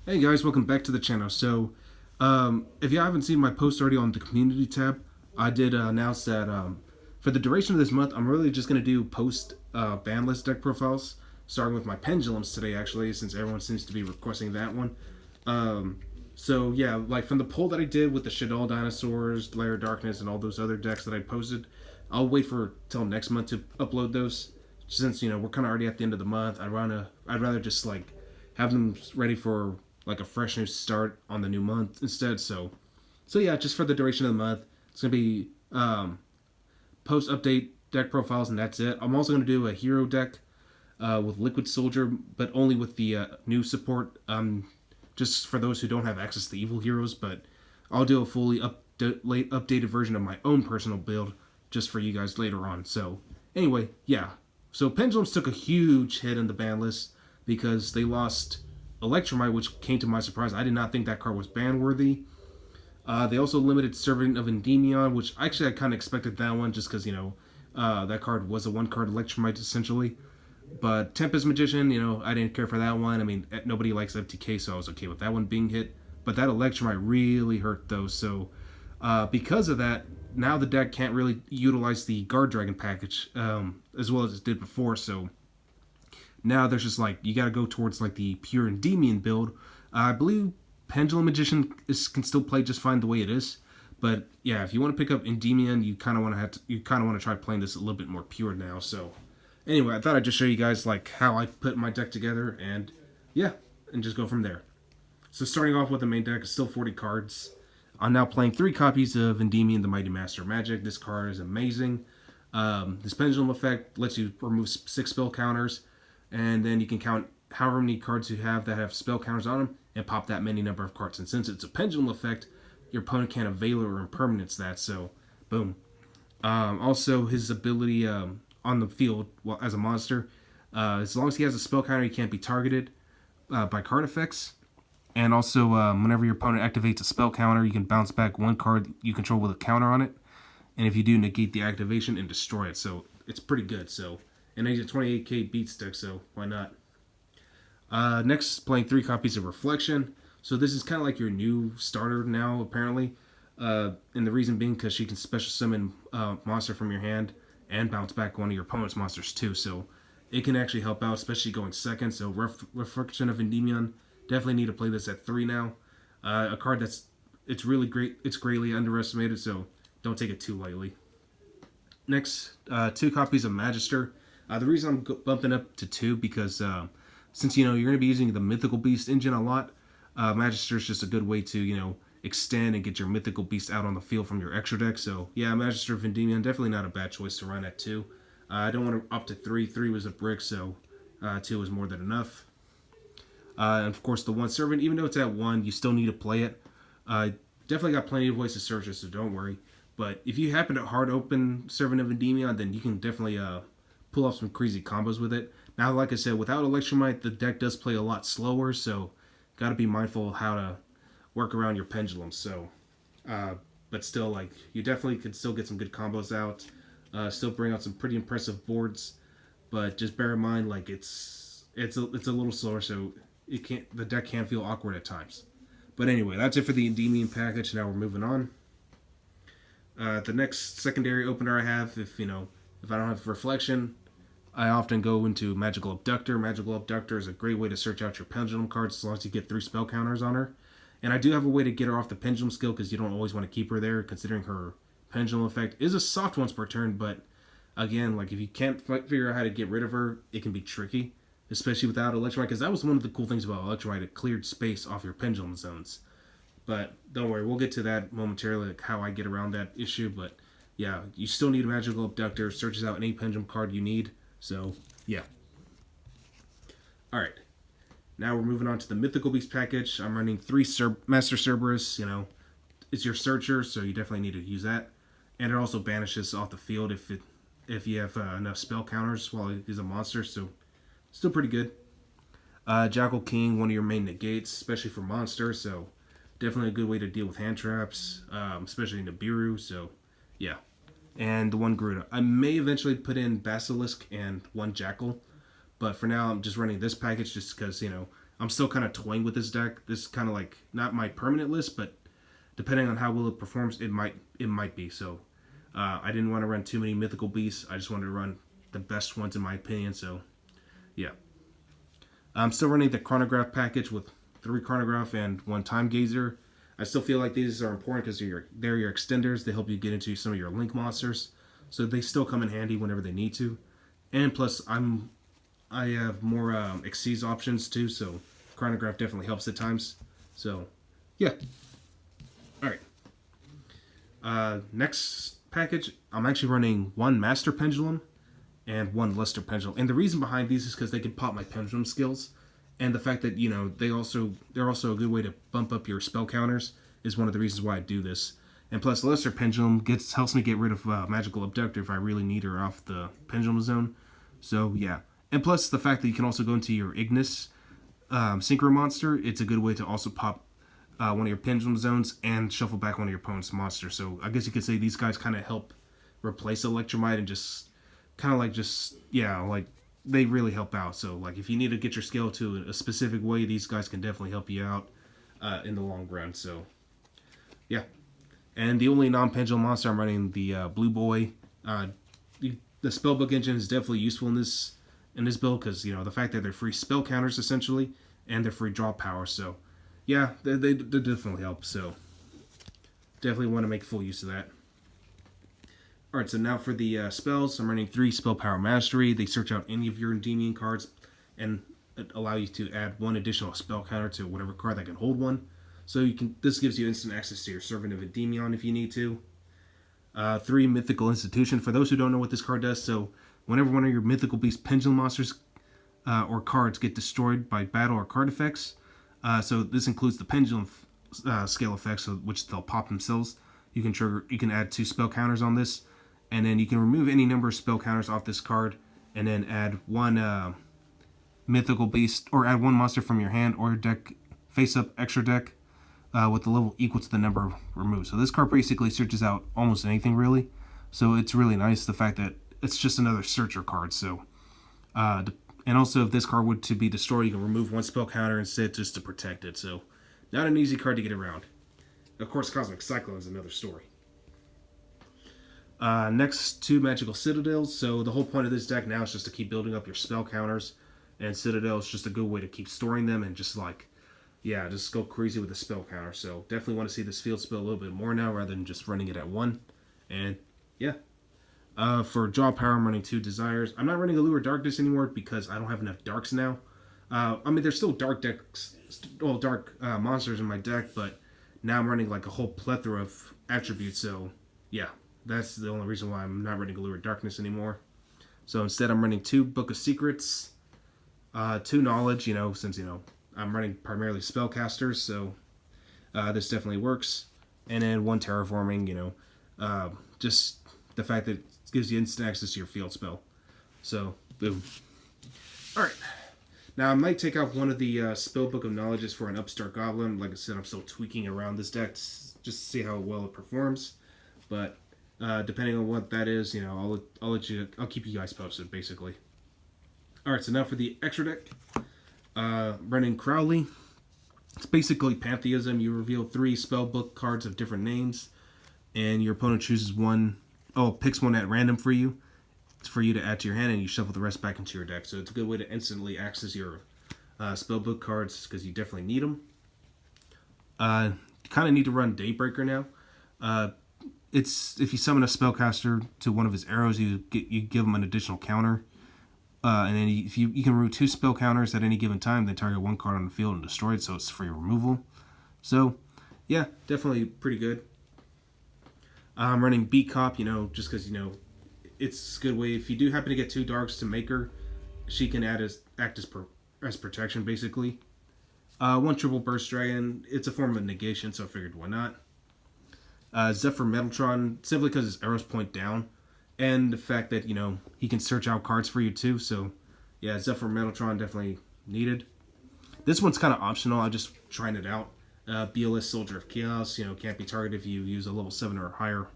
Hey guys, welcome back to the channel. If you haven't seen my post already on the community tab, I did announce that for the duration of this month, I'm really just going to do post ban list deck profiles, starting with my pendulums today, actually, since everyone seems to be requesting that one. Like from the poll that I did with the Shadow Dinosaurs, Lair of Darkness, and all those other decks that I posted, I'll wait for till next month to upload those, since we're kind of already at the end of the month. I'd rather just like have them ready for like a fresh new start on the new month instead. So yeah, just for the duration of the month, it's gonna be post update deck profiles, and that's it. I'm also gonna do a hero deck with Liquid Soldier, but only with the new support. Just for those who don't have access to evil heroes, but I'll do a fully updated version of my own personal build just for you guys later on. So anyway, yeah. So Pendulums took a huge hit in the ban list because they lost Electrumite, which came to my surprise. I did not think that card was ban worthy. They also limited Servant of Endymion, which actually I kind of expected that one just because, that card was a one card Electrumite essentially. But Tempest Magician, I didn't care for that one. I mean, nobody likes FTK, so I was okay with that one being hit. But that Electrumite really hurt those. So because of that, now the deck can't really utilize the Guard Dragon package as well as it did before. So now there's just like you got to go towards like the pure Endymion build. I believe Pendulum Magician can still play just fine the way it is. But yeah, if you want to pick up Endymion, you kind of want to try playing this a little bit more pure now. So anyway, I thought I'd just show you guys like how I put my deck together, and yeah, and just go from there. So starting off with the main deck, is still 40 cards. I'm now playing 3 copies of Endymion, the Mighty Master of Magic. This card is amazing. This pendulum effect lets you remove 6 spell counters, and then you can count however many cards you have that have spell counters on them and pop that many number of cards. And since it's a pendulum effect, your opponent can't avail or impermanence that. So, boom. Also, his ability on the field as a monster, as long as he has a spell counter, he can't be targeted by card effects. And also, whenever your opponent activates a spell counter, you can bounce back 1 card you control with a counter on it. And if you do, negate the activation and destroy it. So it's pretty good. So, and he's a 28k beat stick, so why not? Next, playing 3 copies of Reflection. So this is kind of like your new starter now, apparently. And the reason being because she can special summon monster from your hand and bounce back one of your opponent's monsters too. So it can actually help out, especially going second. So Reflection of Endymion, definitely need to play this at 3 now. A card it's really great. It's greatly underestimated, so don't take it too lightly. Next, 2 copies of Magister. The reason I'm bumping up to 2 because since you're going to be using the Mythical Beast engine a lot, Magister is just a good way to extend and get your Mythical Beast out on the field from your extra deck. So yeah, Magister of Endymion, definitely not a bad choice to run at 2. I don't want to up to 3. 3 was a brick, so 2 was more than enough. And of course, the 1 Servant, even though it's at 1, you still need to play it. Definitely got plenty of ways to search it, so don't worry. But if you happen to hard open Servant of Endymion, then you can definitely pull off some crazy combos with it. Now, like I said, without Electrumite, the deck does play a lot slower, so got to be mindful of how to work around your pendulums. So, but still, like, you definitely could still get some good combos out, still bring out some pretty impressive boards. But just bear in mind, like, it's a little slower, so the deck can feel awkward at times. But anyway, that's it for the Endymion package. Now we're moving on. The next secondary opener I have, if I don't have Reflection, I often go into Magical Abductor. Magical Abductor is a great way to search out your pendulum cards as long as you get 3 spell counters on her. And I do have a way to get her off the pendulum skill because you don't always want to keep her there, considering her pendulum effect is a soft once per turn. But again, like if you can't figure out how to get rid of her, it can be tricky, especially without Electrumite, because that was one of the cool things about Electrumite. It cleared space off your pendulum zones. But don't worry, we'll get to that momentarily, like how I get around that issue. But yeah, you still need a Magical Abductor. Searches out any pendulum card you need. So yeah. Alright. Now we're moving on to the Mythical Beast package. I'm running 3 Master Cerberus. It's your searcher, so you definitely need to use that. And it also banishes off the field if you have enough spell counters while he's a monster. So still pretty good. Jackal King, one of your main negates, especially for monsters. So definitely a good way to deal with hand traps, especially in Nibiru. So yeah. And the 1 Garuda. I may eventually put in Basilisk and 1 Jackal, but for now I'm just running this package just because, I'm still kind of toying with this deck. This is kind of like not my permanent list, but depending on how well it performs, it might be. So I didn't want to run too many Mythical Beasts. I just wanted to run the best ones in my opinion. So yeah, I'm still running the Chronograph package with 3 Chronograph and 1 Time Gazer. I still feel like these are important because they're your extenders. They help you get into some of your link monsters, so they still come in handy whenever they need to. And plus, I have more Xyz options too, so Chronograph definitely helps at times. So yeah. All right. Next package, I'm actually running 1 Master Pendulum and 1 Luster Pendulum, and the reason behind these is because they can pop my pendulum skills. And the fact that, they're also a good way to bump up your spell counters is one of the reasons why I do this. And plus, Luster Pendulum helps me get rid of Magical Abductor if I really need her off the Pendulum Zone. So, yeah. And plus, the fact that you can also go into your Ignis Synchro Monster, it's a good way to also pop one of your Pendulum Zones and shuffle back one of your opponent's monsters. So, I guess you could say these guys kind of help replace Electrumite and just kind of like they really help out. So like if you need to get your skill to a specific way, these guys can definitely help you out in the long run. So yeah. And the only non-pendulum monster I'm running, the Blue Boy. The spellbook engine is definitely useful in this build because the fact that they're free spell counters essentially and they're free draw power. So yeah, they definitely help. So definitely want to make full use of that. Alright, so now for the spells, I'm running 3 Spell Power Mastery. They search out any of your Endymion cards and allow you to add 1 additional spell counter to whatever card that can hold 1. So this gives you instant access to your Servant of Endymion if you need to. 3 Mythical Institution. For those who don't know what this card does, so whenever one of your Mythical Beast Pendulum monsters or cards get destroyed by battle or card effects, so this includes the Pendulum scale effects, which they'll pop themselves. You can add 2 spell counters on this. And then you can remove any number of spell counters off this card, and then add 1 Mythical Beast, or add 1 monster from your hand or your deck, face-up extra deck, with the level equal to the number removed. So this card basically searches out almost anything, really. So it's really nice, the fact that it's just another searcher card. So, and also if this card were to be destroyed, you can remove 1 spell counter instead just to protect it. So, not an easy card to get around. Of course, Cosmic Cyclone is another story. Next, 2 Magical Citadels. So the whole point of this deck now is just to keep building up your spell counters, and Citadel is just a good way to keep storing them and just just go crazy with the spell counter. So definitely want to see this field spell a little bit more now rather than just running it at 1. And yeah. For draw power, I'm running 2 Desires. I'm not running Allure Darkness anymore because I don't have enough darks now. There's still dark monsters in my deck, but now I'm running like a whole plethora of attributes. So yeah. That's the only reason why I'm not running Allure Darkness anymore. So instead I'm running 2 Book of Secrets, 2 Knowledge, since, I'm running primarily Spellcasters, so this definitely works. And then 1 Terraforming, just the fact that it gives you instant access to your field spell. So, boom. Alright. Now I might take out one of the Spellbook of Knowledges for an Upstart Goblin. Like I said, I'm still tweaking around this deck just to see how well it performs. But depending on what that is, I'll keep you guys posted, basically. Alright, so now for the extra deck. Running Crowley. It's basically Pantheism. You reveal 3 spellbook cards of different names, and your opponent chooses picks one at random for you. It's for you to add to your hand, and you shuffle the rest back into your deck. So it's a good way to instantly access your spellbook cards, because you definitely need them. You kind of need to run Daybreaker now. It's if you summon a spellcaster to one of his arrows, you give him an additional counter, and then if you can remove 2 spell counters at any given time, then target 1 card on the field and destroy it, so it's free removal. So yeah, definitely pretty good. I'm running Beat Cop, just because it's a good way if you do happen to get 2 darks to make her, she can act as protection basically. 1 Triple Burst Dragon. It's a form of negation, so I figured why not. Zephyr Metaltron, simply because his arrows point down, and the fact that he can search out cards for you too. So yeah, Zephyr Metaltron definitely needed. This one's kind of optional. I'm just trying it out. BLS Soldier of Chaos, can't be targeted if you use a level 7 or higher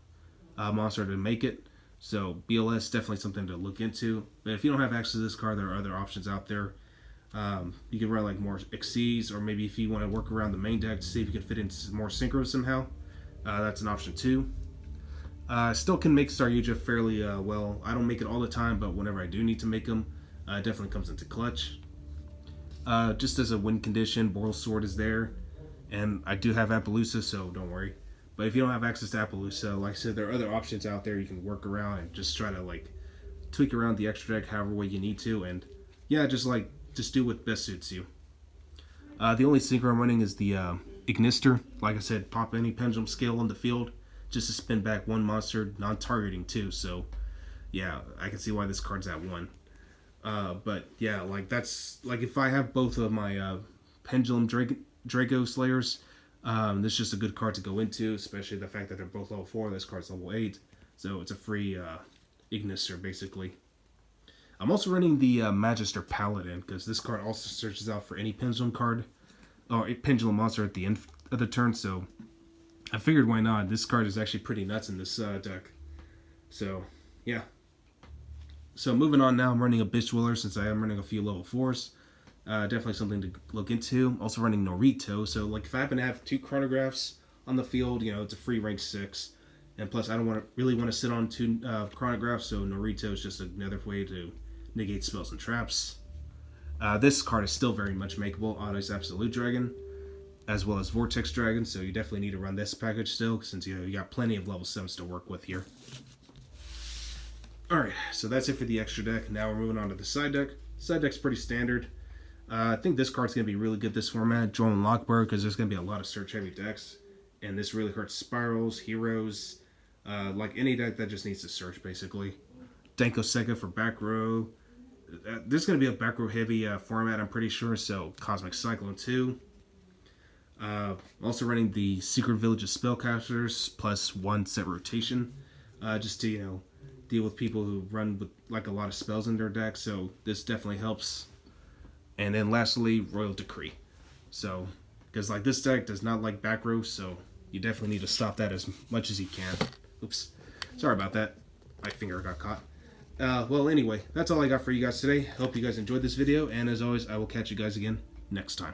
monster to make it. So BLS definitely something to look into. But if you don't have access to this card, there are other options out there. You can run like more Xyz, or maybe if you want to work around the main deck to see if you can fit in more synchro somehow, that's an option too. Still can make Saryuja fairly well. I don't make it all the time, but whenever I do need to make them, it definitely comes into clutch. Just as a win condition, Boral Sword is there, and I do have Appaloosa, so don't worry. But if you don't have access to Appaloosa, like I said, there are other options out there you can work around and just try to like tweak around the extra deck however way you need to, and yeah, just do what best suits you. The only synchro I'm running is the Ignister. Like I said, pop any Pendulum scale on the field just to spin back one monster, non-targeting too. So yeah, I can see why this card's at 1. But yeah, like that's like if I have both of my Pendulum Draco Slayers, this is just a good card to go into, especially the fact that they're both level 4. This card's level 8, so it's a free Ignister basically. I'm also running the Magister Paladin because this card also searches out for any Pendulum card or a Pendulum monster at the end of the turn. So I figured why not. This card is actually pretty nuts in this deck. So yeah. So moving on now, I'm running a Bitch Dweller since I am running a few level 4s. Definitely something to look into. Also running Norito. So like if I happen to have 2 chronographs on the field, you know, it's a free rank 6. And plus I don't really want to sit on 2 chronographs, so Norito is just another way to negate spells and traps. This card is still very much makeable. Otto's Absolute Dragon, as well as Vortex Dragon, so you definitely need to run this package still, since you got plenty of level 7s to work with here. Alright, so that's it for the extra deck. Now we're moving on to the side deck. Side deck's pretty standard. I think this card's going to be really good this format, Droll and Lockbird, because there's going to be a lot of search-heavy decks, and this really hurts Spirals, Heroes, like any deck that just needs to search, basically. Danko Sega for back row. There's going to be a back row heavy format, I'm pretty sure, so Cosmic Cyclone 2. Also running the Secret Village of Spellcasters plus 1 set rotation, just to, you know, deal with people who run with like a lot of spells in their deck, so this definitely helps. And then lastly, Royal Decree. So, because like this deck does not like back row, so you definitely need to stop that as much as you can. Oops, sorry about that. My finger got caught. Well, anyway, that's all I got for you guys today. Hope you guys enjoyed this video, and as always, I will catch you guys again next time.